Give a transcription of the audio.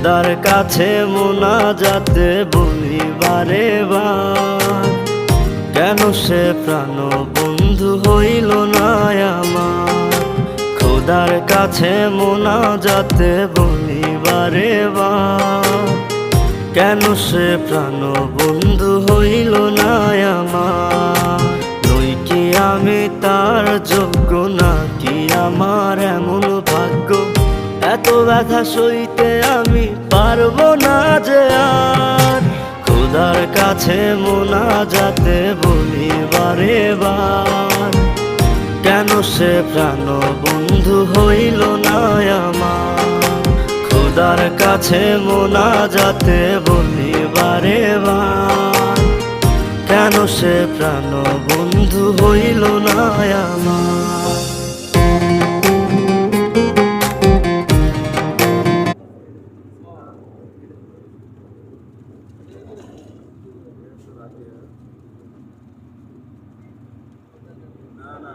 খোদার কাছে মোনাজাতে বলি বারে বার, কেন সে প্রাণ বন্ধু হইল না আমার। খোদার কাছে মোনাজাতে বলি বারে বার, কেন সে প্রাণ বন্ধু হইল না আমার। নই কি আমি তার যোগ্য, নাকি আমার এমন ভাগ্য, এত ব্যথা সইতে আমি পারবো না যে আর। খোদার কাছে মোনাজাতে বলি বারে বার, কেন সে প্রাণ বন্ধু হইল না আমার। খোদার কাছে মোনাজাতে বলি বারে বার, কেন সে প্রাণ বন্ধু হইল না আমার। না না